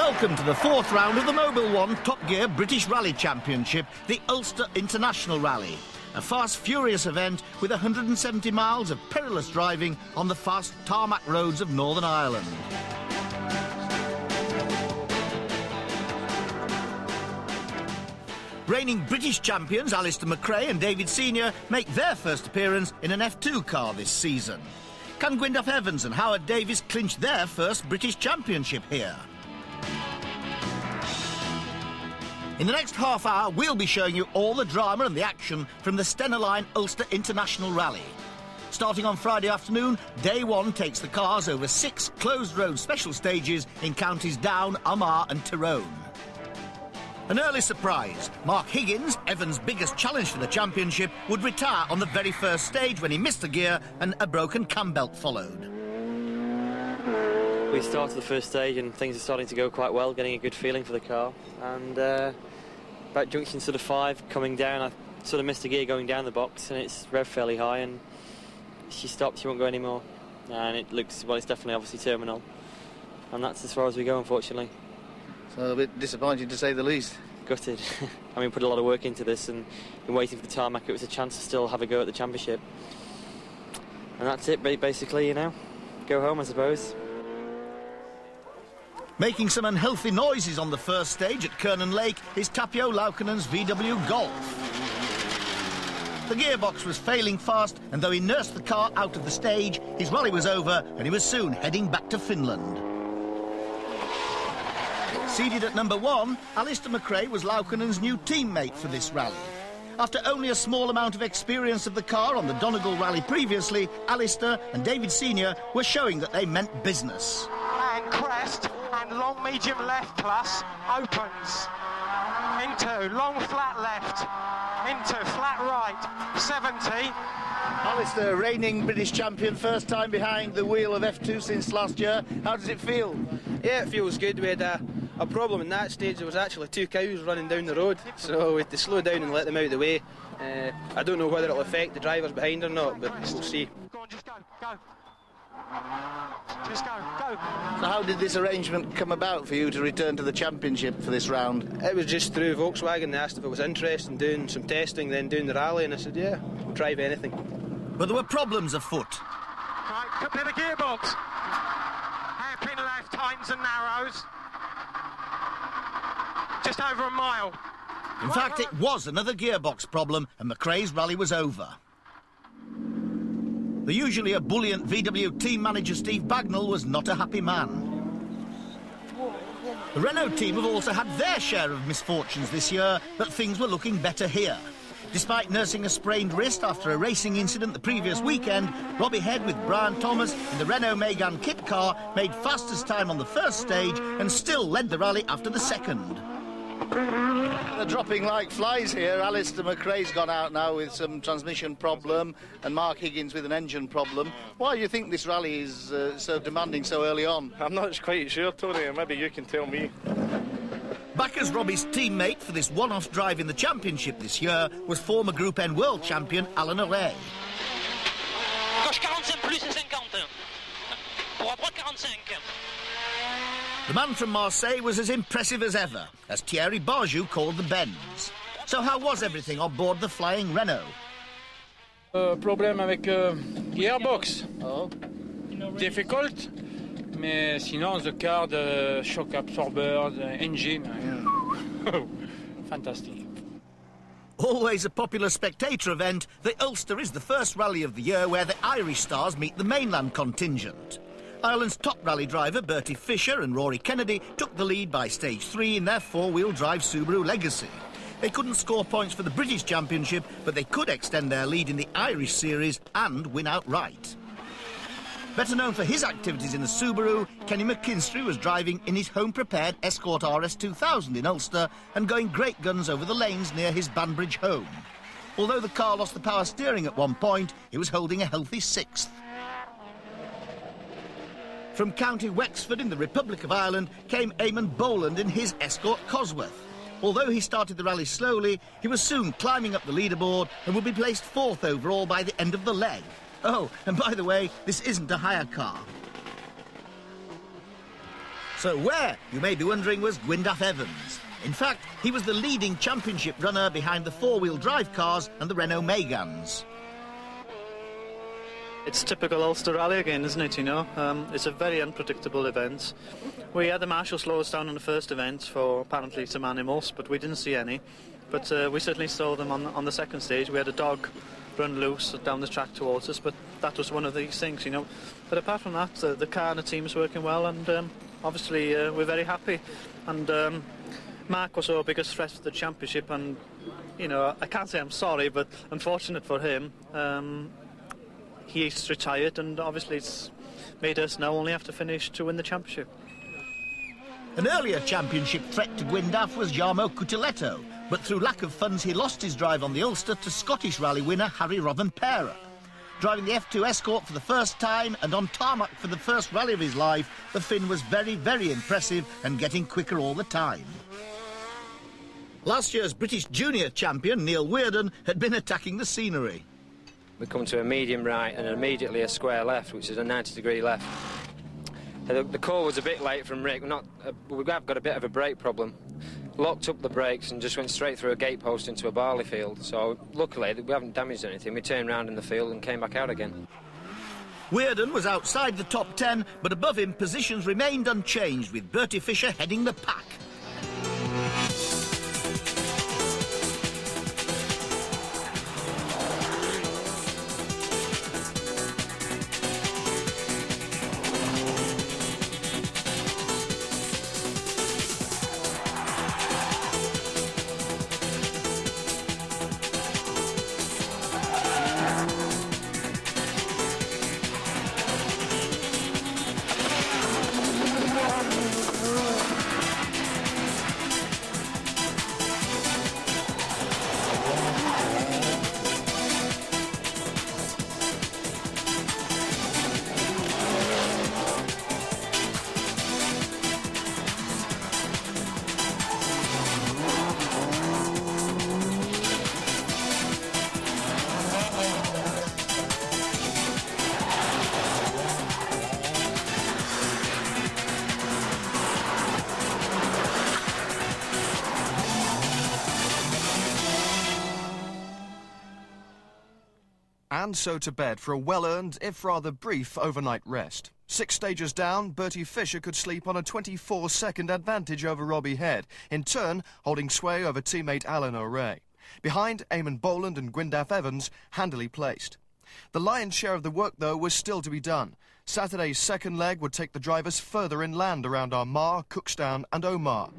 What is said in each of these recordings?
Welcome to the fourth round of the Mobile One Top Gear British Rally Championship, the Ulster International Rally. A fast, furious event with 170 miles of perilous driving on the fast tarmac roads of Northern Ireland. Reigning British champions Alistair McRae and David Senior make their first appearance in an F2 car this season. Can Gwyndaf Evans and Howard Davies clinch their first British championship here? In the next half hour, we'll be showing you all the drama and the action from the Stena Line Ulster International Rally. Starting on Friday afternoon, day one takes the cars over 6 closed-road special stages in counties Down, Armagh and Tyrone. An early surprise. Mark Higgins, Evans' biggest challenge for the championship, would retire on the very first stage when he missed a gear and a broken cam belt followed. We started the first stage and things are starting to go quite well, getting a good feeling for the car. And about junction sort of 5 coming down, I sort of missed a gear going down the box and it's revved fairly high and she stopped, she won't go anymore. And it looks, well, it's definitely obviously terminal. And that's as far as we go, unfortunately. So a bit disappointing to say the least. Gutted. I mean, put a lot of work into this and been waiting for the tarmac. It was a chance to still have a go at the championship. And that's it, basically, you know. Go home, I suppose. Making some unhealthy noises on the first stage at Kernan Lake is Tapio Laukkanen's VW Golf. The gearbox was failing fast, and though he nursed the car out of the stage, his rally was over and he was soon heading back to Finland. Seated at number 1, Alistair McRae was Laukkanen's new teammate for this rally. After only a small amount of experience of the car on the Donegal rally previously, Alistair and David Senior were showing that they meant business. And crest and long medium left plus opens into long flat left into flat right 70. Alistair, reigning British champion, first time behind the wheel of F2 since last year. How does it feel? Yeah, it feels good. We had a problem in that stage. There was actually 2 cows running down the road, so we had to slow down and let them out of the way. I don't know whether it'll affect the drivers behind or not, but we'll see. Go on, just go, go. Just go, go. So how did this arrangement come about for you to return to the championship for this round? It was just through Volkswagen. They asked if I was interested in doing some testing, then doing the rally, and I said, yeah, we'll drive anything. But there were problems afoot. Right, could be the gearbox. Hairpin left, tightens and narrows. Just over a mile. In fact, it was another gearbox problem, and McRae's rally was over. The usually ebullient VW team manager Steve Bagnall was not a happy man. The Renault team have also had their share of misfortunes this year, but things were looking better here. Despite nursing a sprained wrist after a racing incident the previous weekend, Robbie Head with Brian Thomas in the Renault Megane kit car made fastest time on the first stage and still led the rally after the second. They're dropping like flies here. Alistair McRae's gone out now with some transmission problem and Mark Higgins with an engine problem. Why do you think this rally is so demanding so early on? I'm not quite sure, Tony. Maybe you can tell me. Back as Robbie's teammate for this one-off drive in the championship this year was former Group N world champion Alan O'Reilly. Gauche 45 plus 50. Pour à droite 45. The man from Marseille was as impressive as ever, as Thierry Barjou called the bends. So how was everything on board the flying Renault? Problème avec gearbox. Oh. Difficult, mais sinon the car, the shock absorber, the engine, fantastic. Always a popular spectator event, the Ulster is the first rally of the year where the Irish stars meet the mainland contingent. Ireland's top rally driver Bertie Fisher and Rory Kennedy took the lead by stage 3 in their 4-wheel drive Subaru Legacy. They couldn't score points for the British Championship, but they could extend their lead in the Irish Series and win outright. Better known for his activities in the Subaru, Kenny McKinstry was driving in his home-prepared Escort RS 2000 in Ulster and going great guns over the lanes near his Banbridge home. Although the car lost the power steering at one point, it was holding a healthy 6th. From County Wexford in the Republic of Ireland came Eamon Boland in his Escort Cosworth. Although he started the rally slowly, he was soon climbing up the leaderboard and would be placed 4th overall by the end of the leg. Oh, and by the way, this isn't a hire car. So where, you may be wondering, was Gwyndaf Evans? In fact, he was the leading championship runner behind the four-wheel drive cars and the Renault Megans. It's typical Ulster Rally again, isn't it, you know? It's a very unpredictable event. We had the marshal slow us down on the first event for apparently some animals, but we didn't see any. But we certainly saw them on the second stage. We had a dog run loose down the track towards us, but that was one of these things, you know. But apart from that, the car and the team is working well, and obviously we're very happy. And Mark was our biggest threat to the championship, and, you know, I can't say I'm sorry, but unfortunate for him, he's retired, and obviously it's made us now only have to finish to win the championship. An earlier championship threat to Gwyndaf was Jarmo Cutuletto, but through lack of funds he lost his drive on the Ulster to Scottish rally winner Harry Rovanpera. Driving the F2 Escort for the first time and on tarmac for the first rally of his life, the Finn was very, very impressive and getting quicker all the time. Last year's British junior champion Neil Weirden had been attacking the scenery. We come to a medium right and immediately a square left, which is a 90-degree left. The call was a bit late from Rick. We have got a bit of a brake problem. Locked up the brakes and just went straight through a gate post into a barley field. So luckily we haven't damaged anything. We turned round in the field and came back out again. Weirden was outside the top 10, but above him positions remained unchanged, with Bertie Fisher heading the pack. And so to bed for a well-earned, if rather brief, overnight rest. 6 stages down, Bertie Fisher could sleep on a 24-second advantage over Robbie Head, in turn holding sway over teammate Alan O'Reilly. Behind, Eamon Boland and Gwyndaf Evans, handily placed. The lion's share of the work, though, was still to be done. Saturday's second leg would take the drivers further inland around Armagh, Cookstown and Omagh.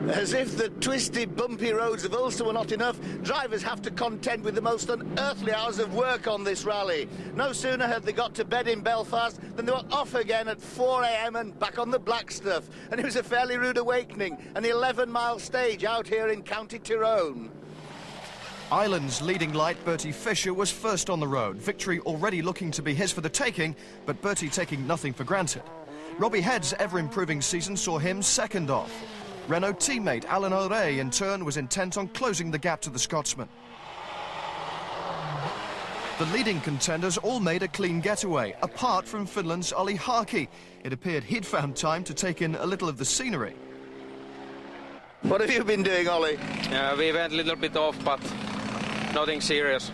As if the twisty, bumpy roads of Ulster were not enough, drivers have to contend with the most unearthly hours of work on this rally. No sooner had they got to bed in Belfast than they were off again at 4 a.m. and back on the black stuff. And it was a fairly rude awakening, an 11-mile stage out here in County Tyrone. Ireland's leading light, Bertie Fisher, was first on the road. Victory already looking to be his for the taking, but Bertie taking nothing for granted. Robbie Head's ever-improving season saw him second off. Renault teammate Alan O'Reilly, in turn, was intent on closing the gap to the Scotsman. The leading contenders all made a clean getaway, apart from Finland's Olli Harki. It appeared he'd found time to take in a little of the scenery. What have you been doing, Ollie? We went a little bit off, but nothing serious.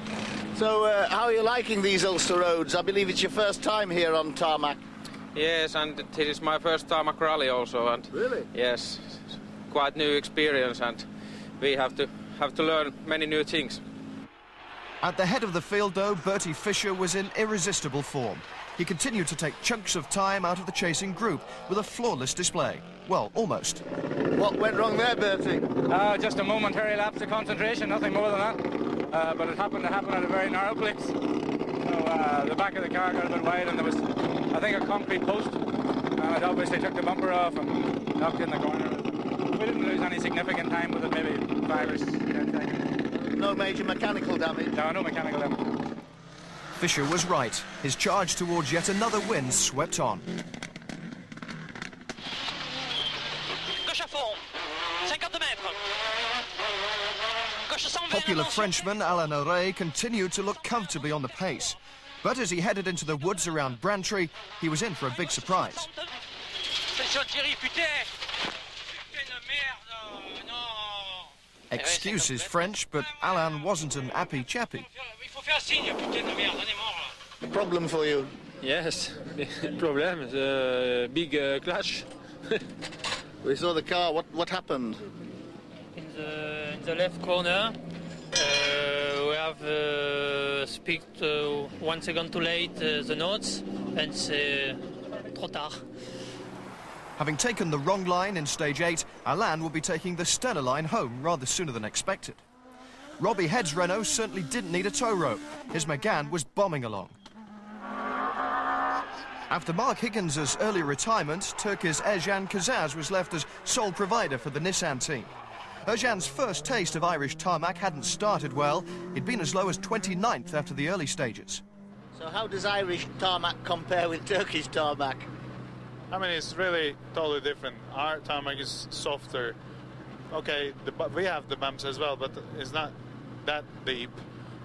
So, how are you liking these Ulster roads? I believe it's your first time here on tarmac. Yes, and it is my first tarmac rally also. And really? Yes, quite new experience, and we have to learn many new things. At the head of the field, though, Bertie Fisher was in irresistible form. He continued to take chunks of time out of the chasing group with a flawless display. Well, almost. What went wrong there, Bertie? Just a momentary lapse of concentration, nothing more than that. But it happened to happen at a very narrow place. So the back of the car got a bit wide, and there was, I think, a concrete post. And it obviously took the bumper off and knocked in the corner. We didn't lose any significant time with it, maybe 5 or 10 seconds. No major mechanical damage? No mechanical damage. Fisher was right. His charge towards yet another win swept on. Popular Frenchman Alan O'Reilly continued to look comfortably on the pace. But as he headed into the woods around Brantry, he was in for a big surprise. Attention Thierry, putain! Putain de merde! Non! Excuses French, but Alain wasn't an happy chappy. Il faut faire un signe, putain de merde, on est mort là. Problem for you? Yes, problem, big clash. We saw the car. What happened? In the left corner, we have speaked 1 second too late the notes, and c'est trop tard. Having taken the wrong line in stage 8, Alain will be taking the Stena line home rather sooner than expected. Robbie Head's Renault certainly didn't need a tow rope. His Megane was bombing along. After Mark Higgins' early retirement, Turkey's Ercan Kazaz was left as sole provider for the Nissan team. Ercan's first taste of Irish tarmac hadn't started well. He'd been as low as 29th after the early stages. So how does Irish tarmac compare with Turkish tarmac? I mean, it's really totally different. Our tarmac is softer. Okay, we have the bumps as well, but it's not that deep.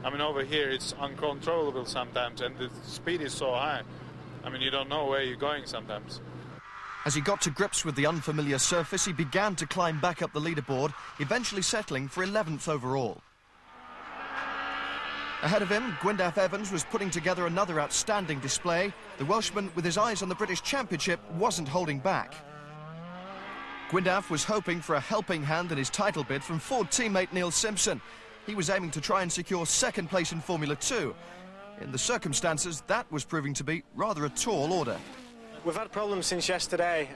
I mean, over here it's uncontrollable sometimes, and the speed is so high. I mean, you don't know where you're going sometimes. As he got to grips with the unfamiliar surface, he began to climb back up the leaderboard, eventually settling for 11th overall. Ahead of him, Gwyndaf Evans was putting together another outstanding display. The Welshman, with his eyes on the British Championship, wasn't holding back. Gwyndaf was hoping for a helping hand in his title bid from Ford teammate Neil Simpson. He was aiming to try and secure second place in Formula 2. In the circumstances, that was proving to be rather a tall order. We've had problems since yesterday.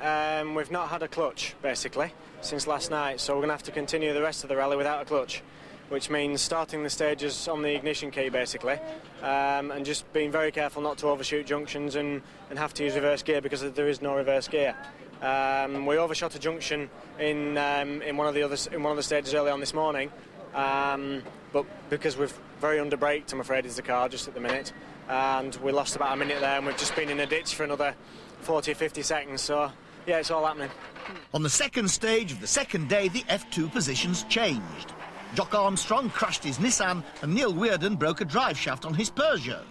We've not had a clutch, basically, since last night, so we're going to have to continue the rest of the rally without a clutch, which means starting the stages on the ignition key, basically, and just being very careful not to overshoot junctions and have to use reverse gear because there is no reverse gear. We overshot a junction in one of the stages early on this morning, but because we've very under-braked, I'm afraid, is the car just at the minute, and we lost about a minute there, and we've just been in a ditch for another 40 or 50 seconds, so yeah, it's all happening. On the second stage of the second day, the F2 positions changed. Jock Armstrong crashed his Nissan and Neil Weirden broke a drive shaft on his Peugeot.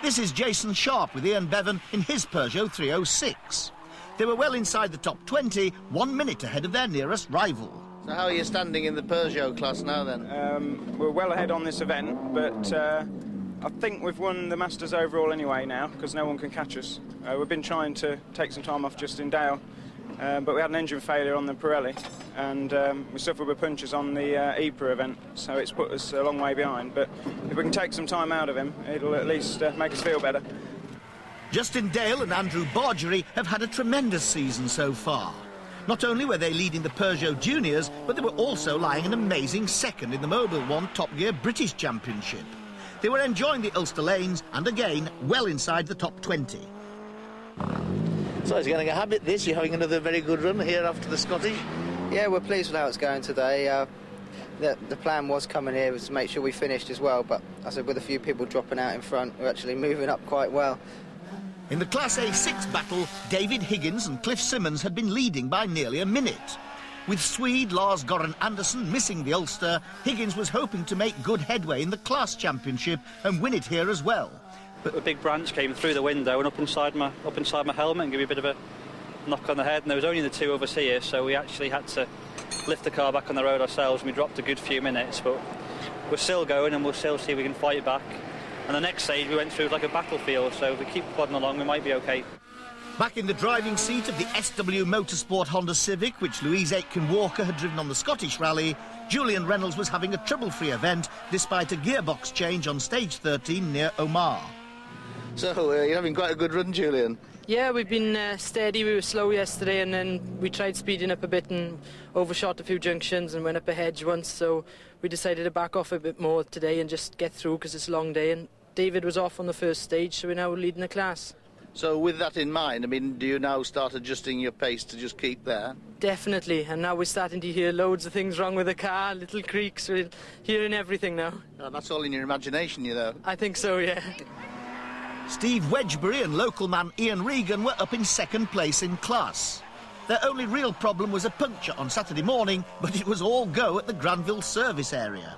This is Jason Sharp with Ian Bevan in his Peugeot 306. They were well inside the top 20, 1 minute ahead of their nearest rival. So how are you standing in the Peugeot class now then? We're well ahead on this event, but I think we've won the Masters overall anyway now, because no one can catch us. We've been trying to take some time off Justin Dale, but we had an engine failure on the Pirelli, and we suffered with punches on the Ypres event, so it's put us a long way behind. But if we can take some time out of him, it'll at least make us feel better. Justin Dale and Andrew Bargery have had a tremendous season so far. Not only were they leading the Peugeot Juniors, but they were also lying an amazing second in the Mobil 1 Top Gear British Championship. They were enjoying the Ulster lanes and, again, well inside the top 20. So it's getting a habit, this. You're having another very good run here after the Scottish? Yeah, we're pleased with how it's going today. The plan was coming here was to make sure we finished as well, but I said with a few people dropping out in front, we're actually moving up quite well. In the Class A6 battle, David Higgins and Cliff Simmons had been leading by nearly a minute. With Swede Lars Goran Andersson missing the Ulster, Higgins was hoping to make good headway in the Class Championship and win it here as well. But a big branch came through the window and up inside my helmet and gave me a bit of a knock on the head, and there was only the two of us here, so we actually had to lift the car back on the road ourselves, and we dropped a good few minutes, but we're still going and we'll still see if we can fight it back. And the next stage we went through like a battlefield, so if we keep plodding along, we might be okay. Back in the driving seat of the SW Motorsport Honda Civic, which Louise Aitken-Walker had driven on the Scottish Rally, Julian Reynolds was having a trouble-free event despite a gearbox change on stage 13 near Omagh. So you're having quite a good run, Julian. Yeah, we've been steady. We were slow yesterday, and then we tried speeding up a bit and overshot a few junctions and went up a hedge once, so we decided to back off a bit more today and just get through because it's a long day. And David was off on the first stage, so we're now leading the class. So with that in mind, I mean, do you now start adjusting your pace to just keep there? Definitely, and now we're starting to hear loads of things wrong with the car, little creaks, we're hearing everything now. Oh, that's all in your imagination, you know. I think so, yeah. Steve Wedgbury and local man Ian Regan were up in second place in class. Their only real problem was a puncture on Saturday morning, but it was all go at the Granville service area.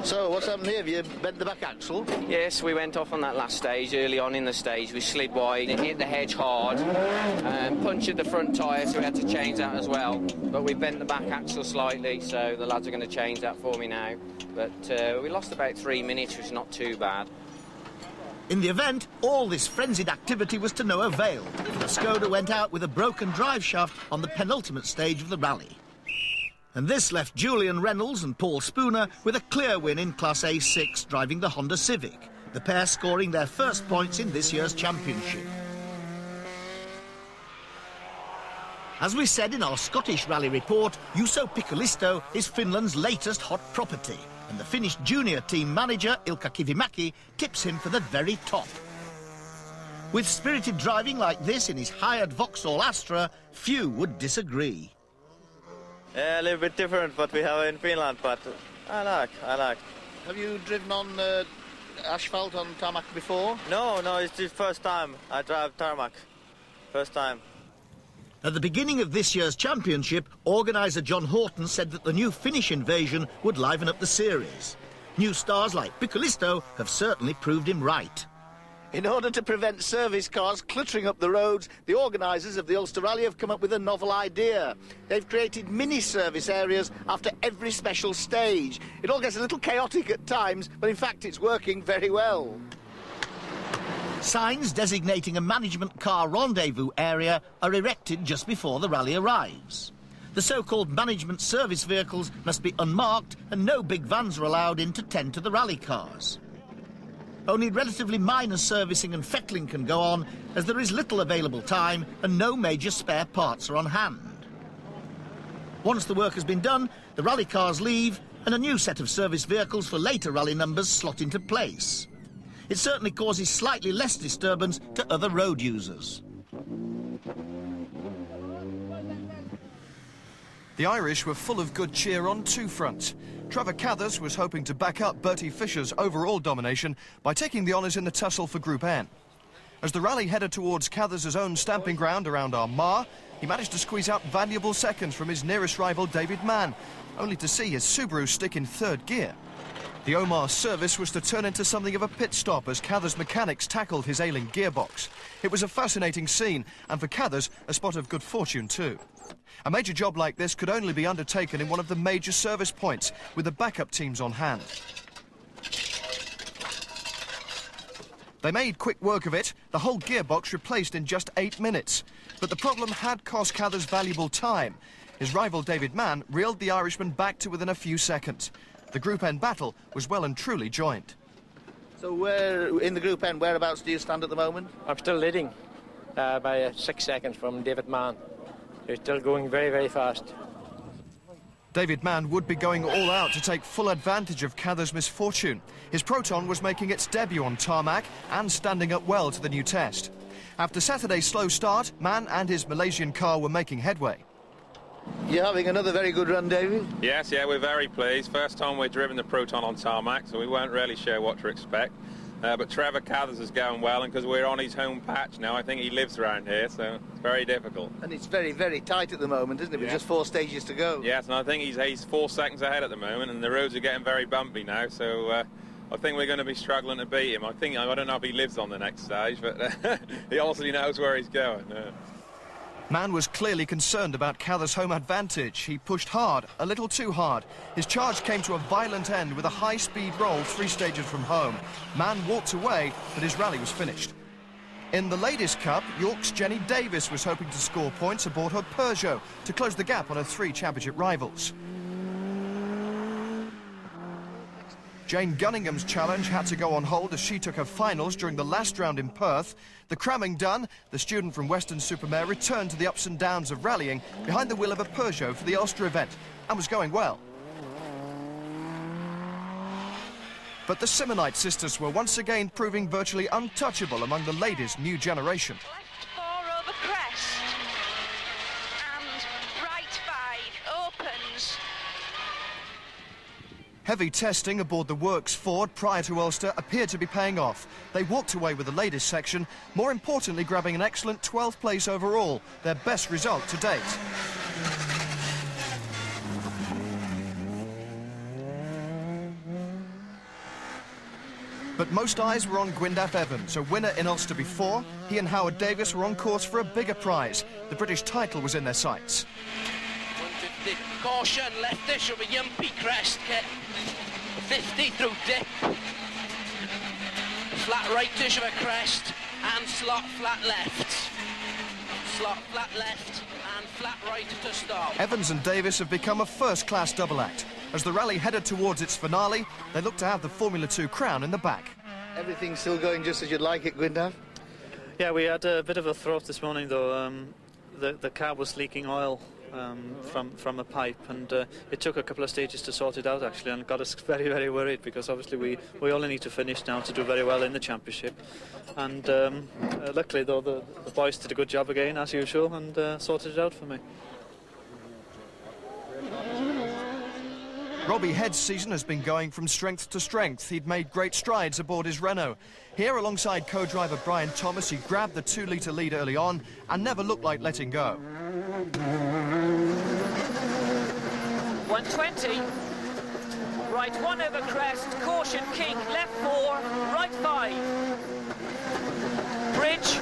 So, what's happened here? Have you bent the back axle? Yes, we went off on that last stage. Early on in the stage, we slid wide, it hit the hedge hard, and punctured the front tyre, so we had to change that as well. But we bent the back axle slightly, so the lads are going to change that for me now. But we lost about 3 minutes, which is not too bad. In the event, all this frenzied activity was to no avail. The Skoda went out with a broken drive shaft on the penultimate stage of the rally. And this left Julian Reynolds and Paul Spooner with a clear win in Class A6 driving the Honda Civic, the pair scoring their first points in this year's championship. As we said in our Scottish rally report, Juuso Piccolisto is Finland's latest hot property, and the Finnish junior team manager Ilkka Kivimäki tips him for the very top. With spirited driving like this in his hired Vauxhall Astra, few would disagree. Yeah, a little bit different what we have in Finland, but I like. Have you driven on asphalt on tarmac before? No, it's the first time I drive tarmac. First time. At the beginning of this year's championship, organiser John Horton said that the new Finnish invasion would liven up the series. New stars like Piccolisto have certainly proved him right. In order to prevent service cars cluttering up the roads, the organisers of the Ulster Rally have come up with a novel idea. They've created mini-service areas after every special stage. It all gets a little chaotic at times, but in fact it's working very well. Signs designating a management car rendezvous area are erected just before the rally arrives. The so-called management service vehicles must be unmarked and no big vans are allowed in to tend to the rally cars. Only relatively minor servicing and fettling can go on, as there is little available time and no major spare parts are on hand. Once the work has been done, the rally cars leave and a new set of service vehicles for later rally numbers slot into place. It certainly causes slightly less disturbance to other road users. The Irish were full of good cheer on two fronts. Trevor Cathers was hoping to back up Bertie Fisher's overall domination by taking the honours in the tussle for Group N. As the rally headed towards Cathers' own stamping ground around Armagh, he managed to squeeze out valuable seconds from his nearest rival David Mann, only to see his Subaru stick in third gear. The Omar service was to turn into something of a pit stop as Cathers' mechanics tackled his ailing gearbox. It was a fascinating scene, and for Cathers, a spot of good fortune too. A major job like this could only be undertaken in one of the major service points, with the backup teams on hand. They made quick work of it, the whole gearbox replaced in just 8 minutes. But the problem had cost Cathers valuable time. His rival David Mann reeled the Irishman back to within a few seconds. The Group N battle was well and truly joined. So where, in the Group N, whereabouts do you stand at the moment? I'm still leading by 6 seconds from David Mann. He's still going very, very fast. David Mann would be going all out to take full advantage of Cathers' misfortune. His Proton was making its debut on tarmac and standing up well to the new test. After Saturday's slow start, Mann and his Malaysian car were making headway. You're having another very good run, David? Yes, we're very pleased. First time we've driven the Proton on tarmac, so we weren't really sure what to expect. But Trevor Cathers is going well, and because we're on his home patch now, I think he lives around here, so it's very difficult. And it's very, very tight at the moment, isn't it? With just 4 stages to go. Yes, and I think he's 4 seconds ahead at the moment, and the roads are getting very bumpy now, so I think we're going to be struggling to beat him. I don't know if he lives on the next stage, but he obviously knows where he's going. Mann was clearly concerned about Cathers' home advantage. He pushed hard, a little too hard. His charge came to a violent end with a high-speed roll 3 stages from home. Mann walked away, but his rally was finished. In the Ladies' Cup, York's Jenny Davis was hoping to score points aboard her Peugeot to close the gap on her 3 championship rivals. Jane Gunningham's challenge had to go on hold as she took her finals during the last round in Perth. The cramming done, the student from Western-super-Mare returned to the ups and downs of rallying behind the wheel of a Peugeot for the Ulster event, and was going well. But the Simonite sisters were once again proving virtually untouchable among the ladies' new generation. Left 4 over crest, and right 5 opens. Heavy testing aboard the Works Ford prior to Ulster appeared to be paying off. They walked away with the ladies section, more importantly grabbing an excellent 12th place overall, their best result to date. But most eyes were on Gwyndaf Evans, a winner in Ulster before. He and Howard Davis were on course for a bigger prize. The British title was in their sights. 150, caution, leftish of a yumpy crest, 50 through dip, flat rightish of a crest, and slot flat left, and flat right to stop. Evans and Davis have become a first-class double act. As the rally headed towards its finale, they look to have the Formula 2 crown in the back. Everything's still going just as you'd like it, Gwyndaf? Yeah, we had a bit of a throat this morning, though. The car was leaking oil from a pipe, and it took a couple of stages to sort it out, actually, and got us very, very worried, because obviously we only need to finish now to do very well in the championship. And luckily, though, the boys did a good job again, as usual, and sorted it out for me. Robbie Head's season has been going from strength to strength. He'd made great strides aboard his Renault. Here, alongside co-driver Brian Thomas, he grabbed the 2-litre lead early on and never looked like letting go. 120. Right 1 over crest, caution kink, left 4, right 5. Bridge.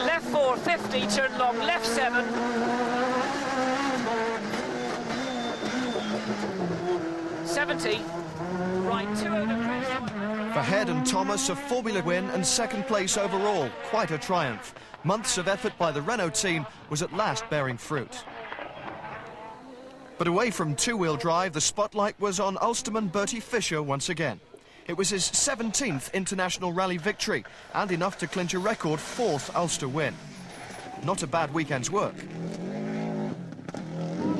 Left 4, 50, turn long, left 7. 70. Right 2 over crest. For Head and Thomas, a Formula win and second place overall. Quite a triumph. Months of effort by the Renault team was at last bearing fruit. But away from two-wheel drive, the spotlight was on Ulsterman Bertie Fisher once again. It was his 17th International Rally victory and enough to clinch a record 4th Ulster win. Not a bad weekend's work.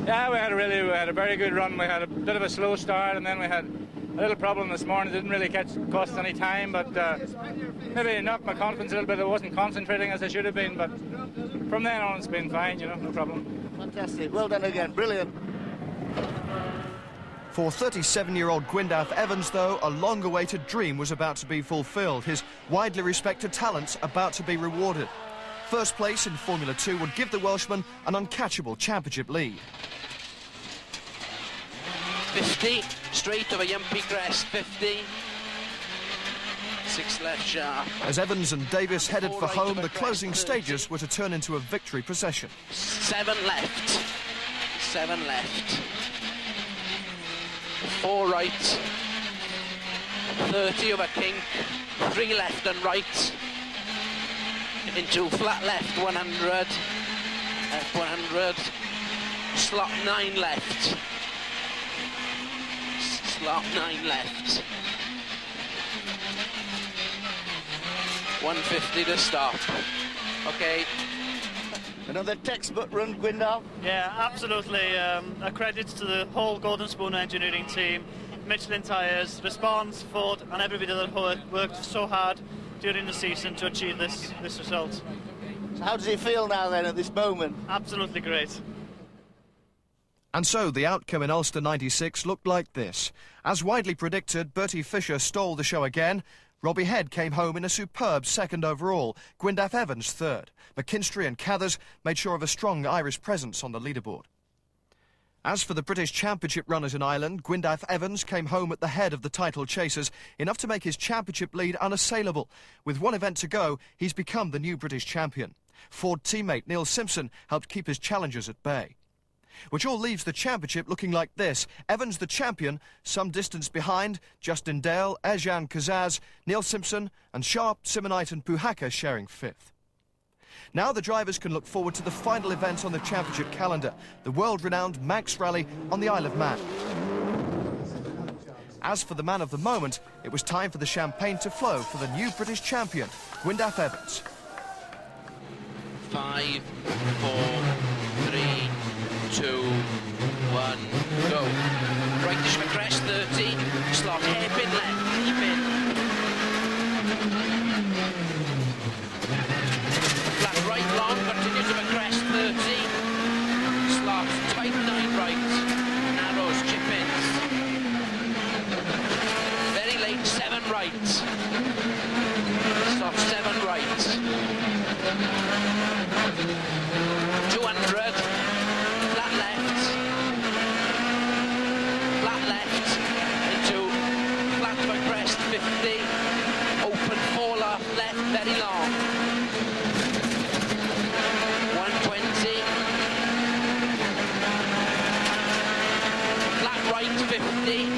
Yeah, we had a very good run. We had a bit of a slow start, and then we had a little problem this morning. Didn't really cost any time, but maybe knocked my confidence a little bit. I wasn't concentrating as I should have been, but from then on it's been fine, you know, no problem. Fantastic, well done again, brilliant. For 37-year-old Gwyndaf Evans, though, a long-awaited dream was about to be fulfilled. His widely respected talents about to be rewarded. First place in Formula 2 would give the Welshman an uncatchable championship lead. 50, straight of a yumpy crest, 50. 6 left sharp. As Evans and Davis headed for home, the closing stages were to turn into a victory procession. 7 left. 7 left. 4 right. 30 of a kink. 3 left and right. Into flat left 100. Left 100. Slot 9 left. Slot 9 left. 150 to stop. Okay. Another textbook run, Gwyndaf? Yeah, absolutely. A credit to the whole Golden Spoon engineering team, Michelin tyres, Response, Ford, and everybody that worked so hard during the season to achieve this result. So how does it feel now then at this moment? Absolutely great. And so the outcome in Ulster 96 looked like this. As widely predicted, Bertie Fisher stole the show again. Robbie Head came home in a superb second overall. Gwyndaf Evans third. McKinstry and Cathers made sure of a strong Irish presence on the leaderboard. As for the British Championship runners in Ireland, Gwyndaf Evans came home at the head of the title chasers, enough to make his championship lead unassailable. With one event to go, he's become the new British champion. Ford teammate Neil Simpson helped keep his challengers at bay. Which all leaves the championship looking like this. Evans the champion, some distance behind, Justin Dale, Erjan Kazaz, Neil Simpson and Sharp, Simonite and Puhaka sharing fifth. Now the drivers can look forward to the final event on the championship calendar, the world-renowned Manx Rally on the Isle of Man. As for the man of the moment, it was time for the champagne to flow for the new British champion, Gwyndaf Evans. 5, 4, 3, 2, 1, go. Rightish for crest, 30, slot, hairpin left, keep in. Flat right long, continues to a crest, 30, slot, tight 9 right, narrows, chip ins. Very late, 7 right. Slot, 7 right. 200. Flat left into flat for crest, long. 120. Flat right 50.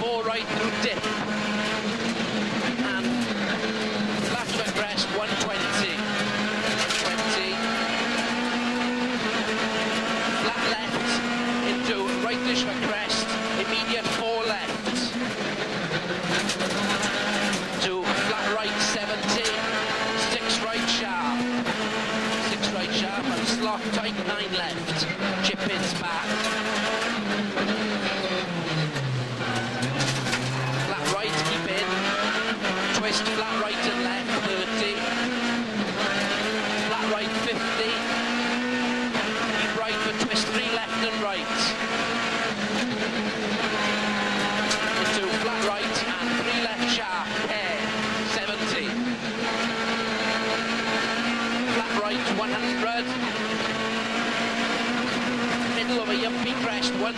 4 right through dip. And flat to a crest 120. 20. Flat left into rightish for crest. Immediate 4 left. To flat right 70. 6 right sharp. 6 right sharp and slot tight 9 left. Chip ins back. Flat right, keep in. Twist flat right and left 30. Flat right 50. Keep right for twist 3 left and right. Into flat right and 3 left sharp. Air 70. Flat right 100. Middle of a yumpy crest 170.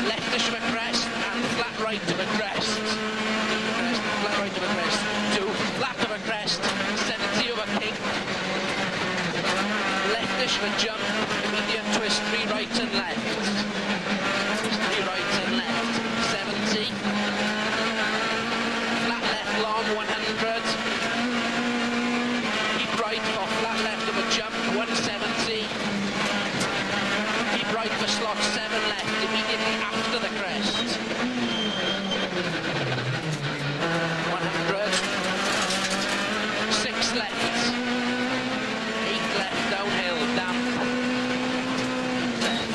Leftish of a crest and flat right of a crest. Flat right of a crest. To flat of a crest. 70 of a kink. Leftish of a jump. Immediate twist 3 right and left. 3 right and left. 70. Flat left long 100. Keep right for flat left of a jump 170. Keep right for slot 7 left immediately after the crest. 100. 6 left. 8 left downhill, damp. Left.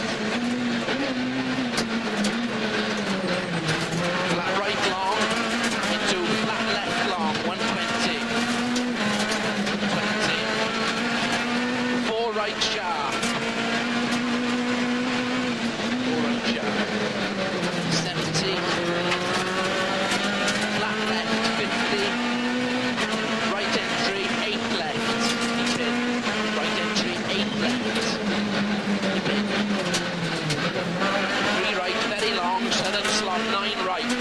Flat right long into flat left long 120. 20. 4 right sharp. 4 right sharp. 70. Flat left 50. Right entry 8 left. Keep in. Right entry 8 left. Keep in. 3 right very long. Southern slot 9 right.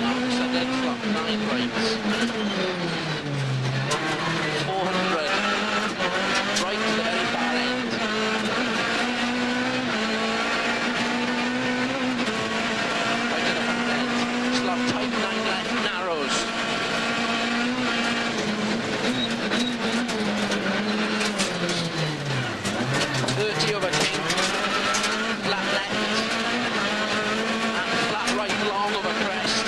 Long southern slot 9 right. 400. Right to the very far end. Right to the far end. Slot tight 9 left narrows. 30 over king. Flat left. And flat right long over crest.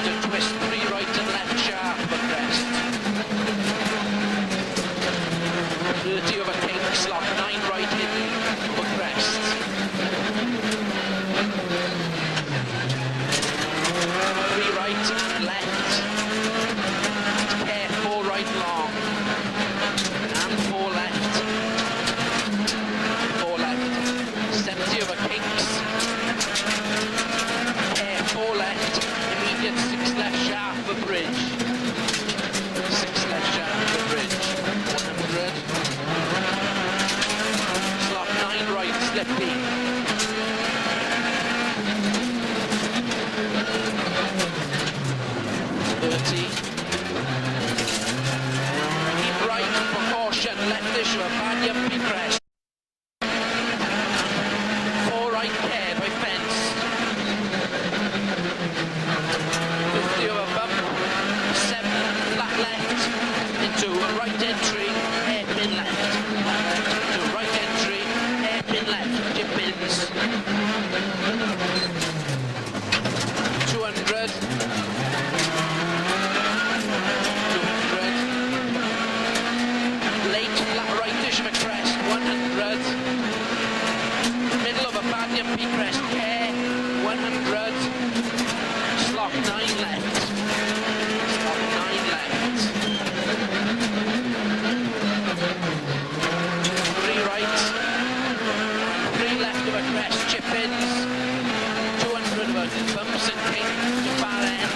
To twist 3 right and left sharp over crest. 30 over king. Slot 9 right hidden over crest. 3 right and left. Air 4 right long. And 4 left. 4 left. 70 over kinks. Air 4 left. Immediate 6 left sharp for bridge. 6 left sharp for bridge. 100. Slot 9 right slippy. 30. Keep right for caution. Leftish of a bad yumpy crest. 4 right care by fence. 50 of a bump. 7 flat left into a right entry. Hairpin left. Flat left into right entry. Hairpin left. Chip ins. 200. 200. Late flat rightish of a crest 100. Middle of a bad yumpy crest care 100. Slot 9 left. Slot 9 left. 3 right. 3 left of a crest chip ins. 200 of a bumps and kink to far end.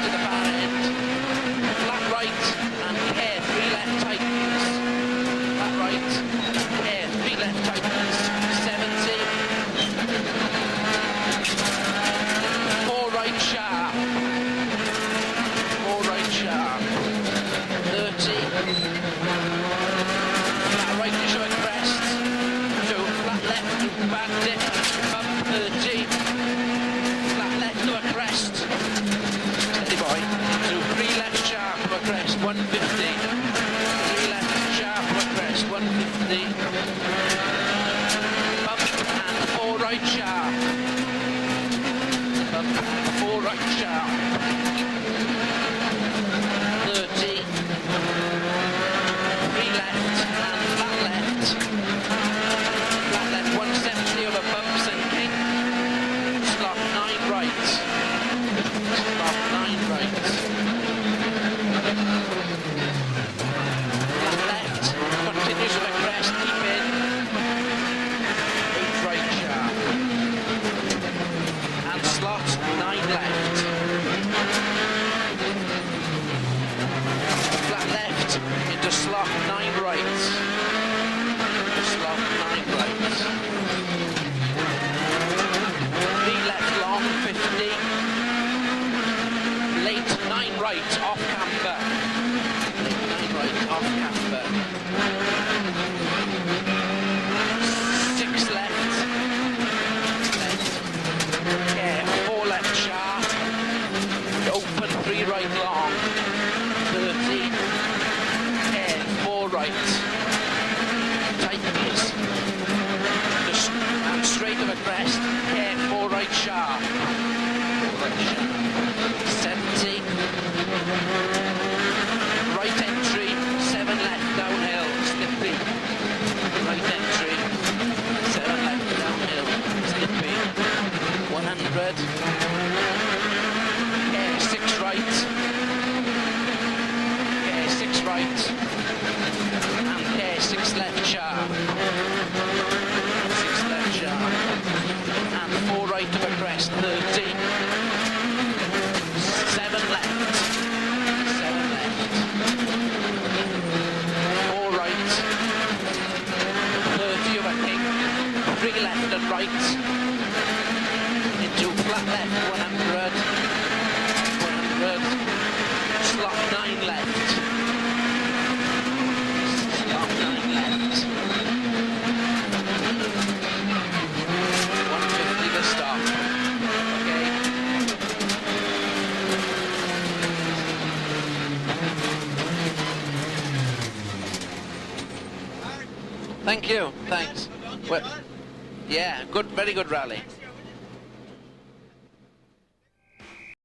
To the far end. Flat right and care 3 left tightens. Flat right, care 3 left tightens. 70. slot, 9 left. Flat left into slot, 9 right. Slot, 9 right. 3 left long, 50. Late, 9 right, off camber. Late, 9 right, off camber. 6 left. Yeah, 4 left sharp. Open, 3 right long. 30. Yeah, 4 right. Tightens. Just, and straight of a crest. Yeah, 4 right sharp. 4 right sharp. 70. Right entry. 7 left downhill. Slippy. Right entry. 7 left downhill. Slippy. 100. Yeah, 6 right. Yeah, 6 right. And yeah, 6 left sharp. 6 left sharp. And 4 right of a crest, 30. 7 left. 7 left. 4 right. 30 of a king. 3 left and right. Into flat left, 100. 100. Slot 9 left. Slot 9 left. 150 to stop. Okay. Thank you. Thanks. Well, yeah, good, very good rally.